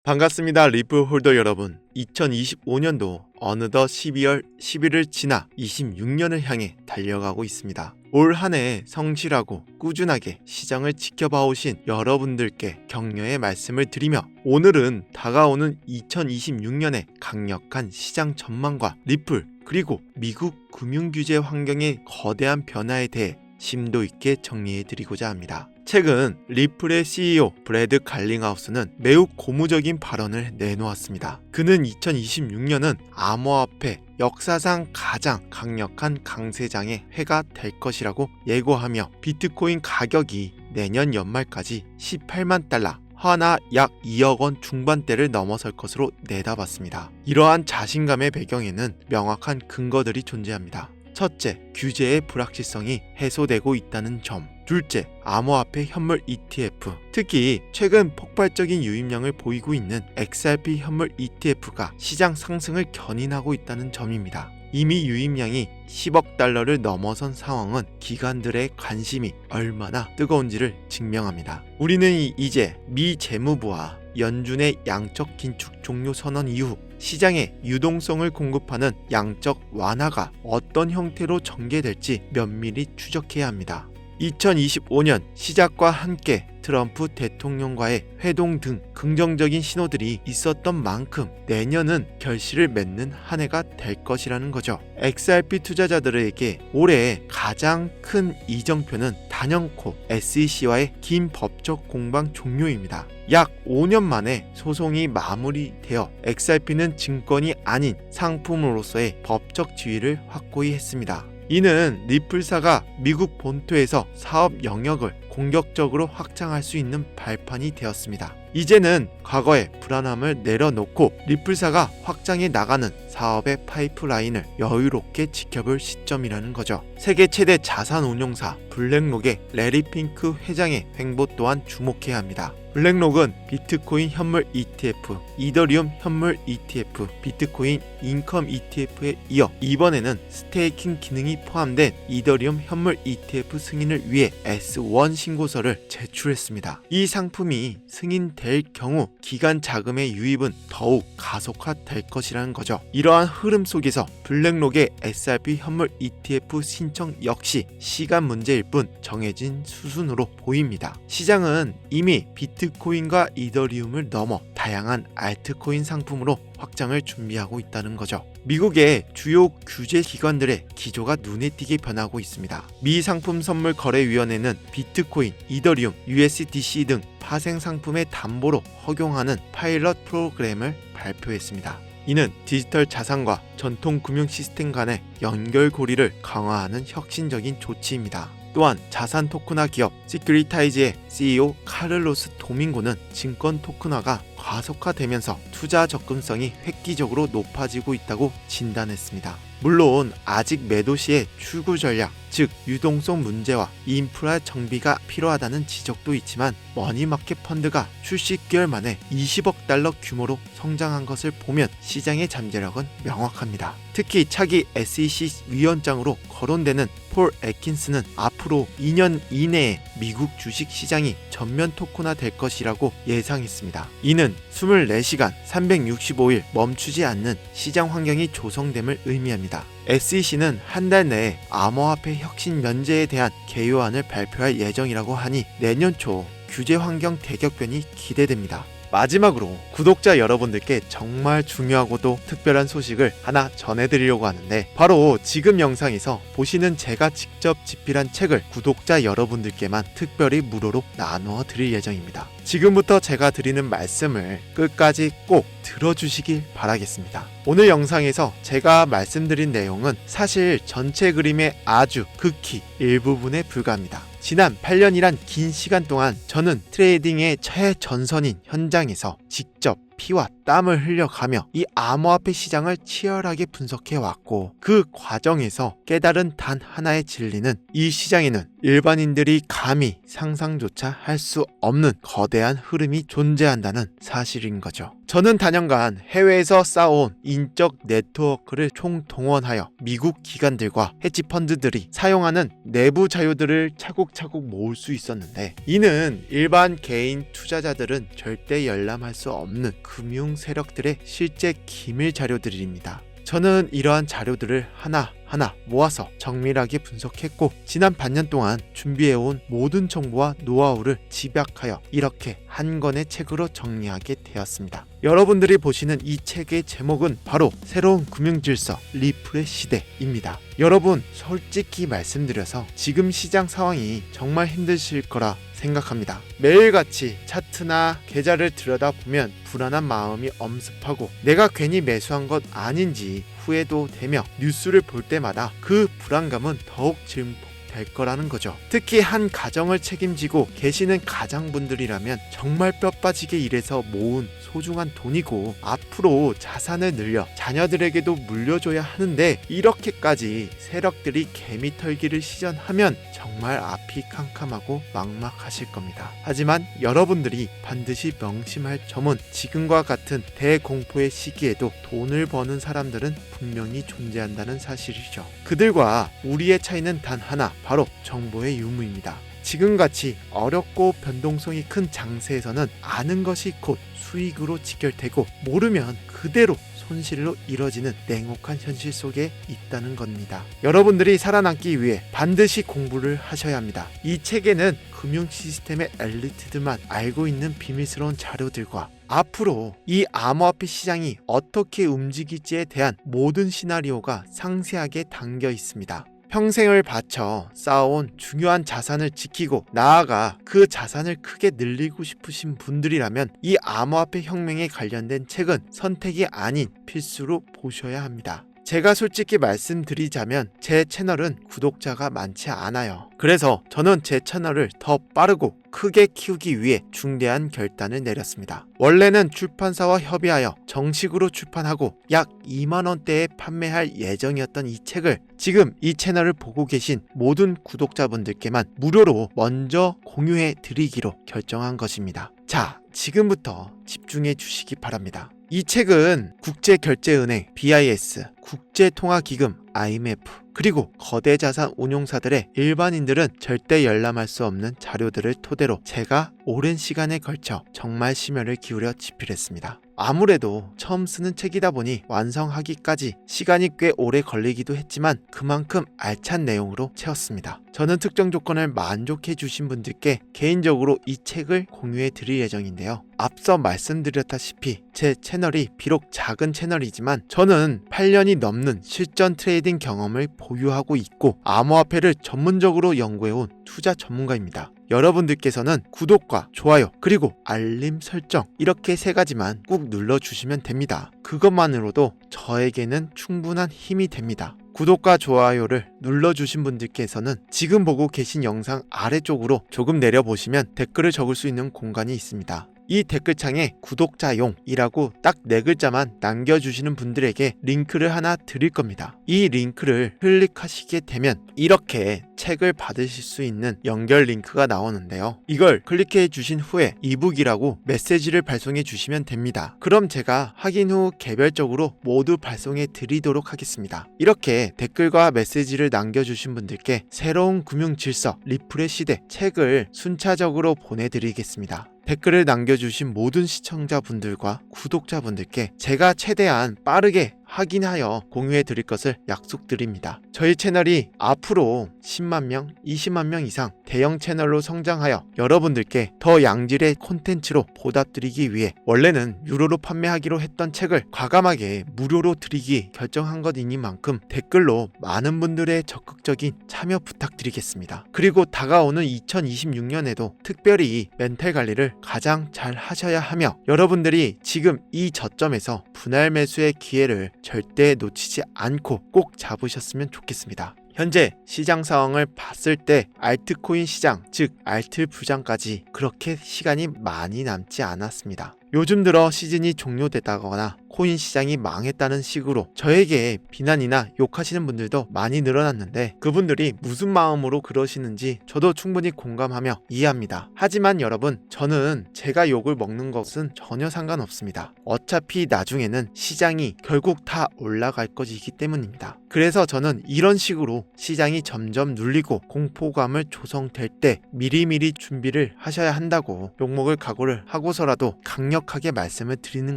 반갑습니다. 리플 홀더 여러분. 2025년도 어느덧 12월 10일을 지나 26년을 향해 달려가고 있습니다. 올 한 해 성실하고 꾸준하게 시장을 지켜봐 오신 여러분들께 격려의 말씀을 드리며 오늘은 다가오는 2026년의 강력한 시장 전망과 리플 그리고 미국 금융규제 환경의 거대한 변화에 대해 심도 있게 정리해 드리고자 합니다. 최근 리플의 CEO 브래드 갈링하우스는 매우 고무적인 발언을 내놓았습니다. 그는 2026년은 암호화폐 역사상 가장 강력한 강세장의 해가 될 것이라고 예고하며 비트코인 가격이 내년 연말까지 18만 달러 하나 약 2억 원 중반대를 넘어설 것으로 내다봤습니다. 이러한 자신감의 배경에는 명확한 근거들이 존재합니다. 첫째, 규제의 불확실성이 해소되고 있다는 점. 둘째, 암호화폐 현물 ETF. 특히 최근 폭발적인 유입량을 보이고 있는 XRP 현물 ETF가 시장 상승을 견인하고 있다는 점입니다. 이미 유입량이 10억 달러를 넘어선 상황은 기관들의 관심이 얼마나 뜨거운지를 증명합니다. 우리는 이제 미 재무부와 연준의 양적 긴축 종료 선언 이후 시장에 유동성을 공급하는 양적 완화가 어떤 형태로 전개될지 면밀히 추적해야 합니다. 2025년 시작과 함께 트럼프 대통령과의 회동 등 긍정적인 신호들이 있었던 만큼 내년은 결실을 맺는 한 해가 될 것이라는 거죠. XRP 투자자들에게 올해 가장 큰 이정표는 단연코 SEC와의 긴 법적 공방 종료입니다. 약 5년 만에 소송이 마무리되어 XRP는 증권이 아닌 상품으로서의 법적 지위를 확고히 했습니다. 이는 리플사가 미국 본토에서 사업 영역을 공격적으로 확장할 수 있는 발판이 되었습니다. 이제는 과거의 불안함을 내려놓고 리플사가 확장해 나가는 사업의 파이프라인을 여유롭게 지켜볼 시점이라는 거죠. 세계 최대 자산 운용사 블랙록의 레리 핑크 회장의 행보 또한 주목해야 합니다. 블랙록은 비트코인 현물 ETF, 이더리움 현물 ETF, 비트코인 인컴 ETF에 이어 이번에는 스테이킹 기능이 포함된 이더리움 현물 ETF 승인을 위해 S1 신고서를 제출했습니다. 이 상품이 승인될 경우 기간 자금의 유입은 더욱 가속화될 것이라는 거죠. 이러한 흐름 속에서 블랙록의 SRP 현물 ETF 신청 역시 시간 문제일 뿐 정해진 수순으로 보입니다. 시장은 이미 비트코인과 이더리움을 넘어 다양한 알트코인 상품으로 확장을 준비하고 있다는 거죠. 미국의 주요 규제 기관들의 기조가 눈에 띄게 변하고 있습니다. 미 상품 선물 거래위원회는 비트코인, 이더리움, USDC 등 파생 상품의 담보로 허용하는 파일럿 프로그램을 발표했습니다. 이는 디지털 자산과 전통 금융 시스템 간의 연결고리를 강화하는 혁신적인 조치입니다. 또한 자산 토큰화 기업 시큐리타이즈의 CEO 카를로스 도밍고는 증권 토큰화가 과속화되면서 투자 접근성이 획기적으로 높아지고 있다고 진단했습니다. 물론 아직 매도 시의 출구 전략, 즉 유동성 문제와 인프라 정비가 필요하다는 지적도 있지만 머니마켓 펀드가 출시 6개월 만에 20억 달러 규모로 성장한 것을 보면 시장의 잠재력은 명확합니다. 특히 차기 SEC 위원장으로 거론되는 폴 애킨스는 앞으로 2년 이내에 미국 주식 시장이 전면 토큰화 될 것이라고 예상했습니다. 이는 24시간 365일 멈추지 않는 시장 환경이 조성됨을 의미합니다. SEC는 한 달 내에 암호화폐 혁신 면제에 대한 개요안을 발표할 예정이라고 하니 내년 초 규제 환경 대격변이 기대됩니다. 마지막으로 구독자 여러분들께 정말 중요하고도 특별한 소식을 하나 전해드리려고 하는데 바로 지금 영상에서 보시는 제가 직접 집필한 책을 구독자 여러분들께만 특별히 무료로 나누어 드릴 예정입니다. 지금부터 제가 드리는 말씀을 끝까지 꼭 들어주시길 바라겠습니다. 오늘 영상에서 제가 말씀드린 내용은 사실 전체 그림의 아주 극히 일부분에 불과합니다. 지난 8년이란 긴 시간 동안 저는 트레이딩의 최전선인 현장에서 직접 피와 땀을 흘려가며 이 암호화폐 시장을 치열하게 분석해왔고 그 과정에서 깨달은 단 하나의 진리는 이 시장에는 일반인들이 감히 상상조차 할 수 없는 거대한 흐름이 존재한다는 사실인 거죠. 저는 단연간 해외에서 쌓아온 인적 네트워크를 총동원하여 미국 기관들과 헤지펀드들이 사용하는 내부 자료들을 차곡차곡 모을 수 있었는데 이는 일반 개인 투자자들은 절대 열람할 수 없는 금융 세력들의 실제 기밀 자료들입니다. 저는 이러한 자료들을 하나하나 모아서 정밀하게 분석했고 지난 반년 동안 준비해온 모든 정보와 노하우를 집약하여 이렇게 한 권의 책으로 정리하게 되었습니다. 여러분들이 보시는 이 책의 제목은 바로 새로운 금융질서 리플의 시대입니다. 여러분, 솔직히 말씀드려서 지금 시장 상황이 정말 힘드실 거라 생각합니다. 매일같이 차트나 계좌를 들여다보면 불안한 마음이 엄습하고 내가 괜히 매수한 것 아닌지 후회도 되며 뉴스를 볼 때마다 그 불안감은 더욱 증폭될 거라는 거죠. 특히 한 가정을 책임지고 계시는 가장분들이라면 정말 뼈 빠지게 일해서 모은 소중한 돈이고 앞으로 자산을 늘려 자녀들에게도 물려줘야 하는데 이렇게까지 세력들이 개미털기를 시전하면 정말 앞이 캄캄하고 막막하실 겁니다. 하지만 여러분들이 반드시 명심할 점은 지금과 같은 대공포의 시기에도 돈을 버는 사람들은 분명히 존재한다는 사실이죠. 그들과 우리의 차이는 단 하나, 바로 정보의 유무입니다. 지금같이 어렵고 변동성이 큰 장세에서는 아는 것이 곧 수익으로 직결되고 모르면 그대로 손실로 이뤄지는 냉혹한 현실 속에 있다는 겁니다. 여러분들이 살아남기 위해 반드시 공부를 하셔야 합니다. 이 책에는 금융 시스템의 엘리트들만 알고 있는 비밀스러운 자료들과 앞으로 이 암호화폐 시장이 어떻게 움직일지에 대한 모든 시나리오가 상세하게 담겨 있습니다. 평생을 바쳐 쌓아온 중요한 자산을 지키고 나아가 그 자산을 크게 늘리고 싶으신 분들이라면 이 암호화폐 혁명에 관련된 책은 선택이 아닌 필수로 보셔야 합니다. 제가 솔직히 말씀드리자면 제 채널은 구독자가 많지 않아요. 그래서 저는 제 채널을 더 빠르고 크게 키우기 위해 중대한 결단을 내렸습니다. 원래는 출판사와 협의하여 정식으로 출판하고 약 2만원대에 판매할 예정이었던 이 책을 지금 이 채널을 보고 계신 모든 구독자분들께만 무료로 먼저 공유해 드리기로 결정한 것입니다. 자, 지금부터 집중해 주시기 바랍니다. 이 책은 국제결제은행, BIS, 국제통화기금, IMF, 그리고 거대 자산 운용사들의 일반인들은 절대 열람할 수 없는 자료들을 토대로 제가 오랜 시간에 걸쳐 정말 심혈을 기울여 집필했습니다. 아무래도 처음 쓰는 책이다 보니 완성하기까지 시간이 꽤 오래 걸리기도 했지만 그만큼 알찬 내용으로 채웠습니다. 저는 특정 조건을 만족해 주신 분들께 개인적으로 이 책을 공유해 드릴 예정인데요. 앞서 말씀드렸다시피 제 채널이 비록 작은 채널이지만 저는 8년이 넘는 실전 트레이딩 경험을 보유하고 있고 암호화폐를 전문적으로 연구해온 투자 전문가입니다. 여러분들께서는 구독과 좋아요 그리고 알림 설정 이렇게 세 가지만 꾹 눌러주시면 됩니다. 그것만으로도 저에게는 충분한 힘이 됩니다. 구독과 좋아요를 눌러주신 분들께서는 지금 보고 계신 영상 아래쪽으로 조금 내려보시면 댓글을 적을 수 있는 공간이 있습니다. 이 댓글창에 구독자용이라고 딱 4글자만 남겨주시는 분들에게 링크를 하나 드릴 겁니다. 이 링크를 클릭하시게 되면 이렇게 책을 받으실 수 있는 연결 링크가 나오는데요. 이걸 클릭해 주신 후에 이북이라고 메시지를 발송해 주시면 됩니다. 그럼 제가 확인 후 개별적으로 모두 발송해 드리도록 하겠습니다. 이렇게 댓글과 메시지를 남겨주신 분들께 새로운 금융 질서 리플의 시대 책을 순차적으로 보내드리겠습니다. 댓글을 남겨주신 모든 시청자분들과 구독자분들께 제가 최대한 빠르게 확인하여 공유해 드릴 것을 약속드립니다. 저희 채널이 앞으로 10만 명, 20만 명 이상 대형 채널로 성장하여 여러분들께 더 양질의 콘텐츠로 보답드리기 위해 원래는 유료로 판매하기로 했던 책을 과감하게 무료로 드리기 결정한 것이니만큼 댓글로 많은 분들의 적극적인 참여 부탁드리겠습니다. 그리고 다가오는 2026년에도 특별히 멘탈 관리를 가장 잘 하셔야 하며 여러분들이 지금 이 저점에서 분할 매수의 기회를 절대 놓치지 않고 꼭 잡으셨으면 좋겠습니다. 현재 시장 상황을 봤을 때 알트코인 시장, 즉 알트 부장까지 그렇게 시간이 많이 남지 않았습니다. 요즘 들어 시즌이 종료됐다거나 코인 시장이 망했다는 식으로 저에게 비난이나 욕하시는 분들도 많이 늘어났는데 그분들이 무슨 마음으로 그러시는지 저도 충분히 공감하며 이해합니다. 하지만 여러분, 저는 제가 욕을 먹는 것은 전혀 상관없습니다. 어차피 나중에는 시장이 결국 다 올라갈 것이기 때문입니다. 그래서 저는 이런 식으로 시장이 점점 눌리고 공포감을 조성될 때 미리미리 준비를 하셔야 한다고 욕먹을 각오를 하고서라도 강력하게 말씀을 드리는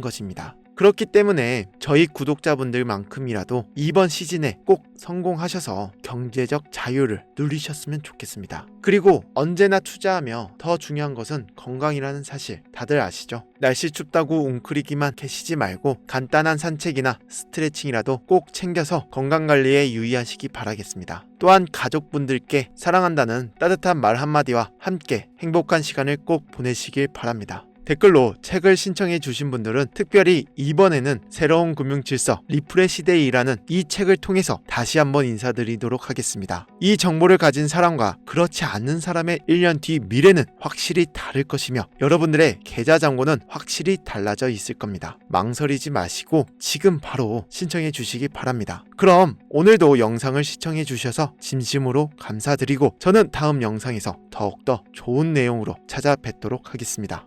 것입니다. 그렇기 때문에 저희 구독자분들만큼이라도 이번 시즌에 꼭 성공하셔서 경제적 자유를 누리셨으면 좋겠습니다. 그리고 언제나 투자하며 더 중요한 것은 건강이라는 사실 다들 아시죠? 날씨 춥다고 웅크리기만 계시지 말고 간단한 산책이나 스트레칭이라도 꼭 챙겨서 건강관리에 유의하시기 바라겠습니다. 또한 가족분들께 사랑한다는 따뜻한 말 한마디와 함께 행복한 시간을 꼭 보내시길 바랍니다. 댓글로 책을 신청해 주신 분들은 특별히 이번에는 새로운 금융질서 리프레시데이라는 이 책을 통해서 다시 한번 인사드리도록 하겠습니다. 이 정보를 가진 사람과 그렇지 않는 사람의 1년 뒤 미래는 확실히 다를 것이며 여러분들의 계좌 잔고는 확실히 달라져 있을 겁니다. 망설이지 마시고 지금 바로 신청해 주시기 바랍니다. 그럼 오늘도 영상을 시청해 주셔서 진심으로 감사드리고 저는 다음 영상에서 더욱더 좋은 내용으로 찾아뵙도록 하겠습니다.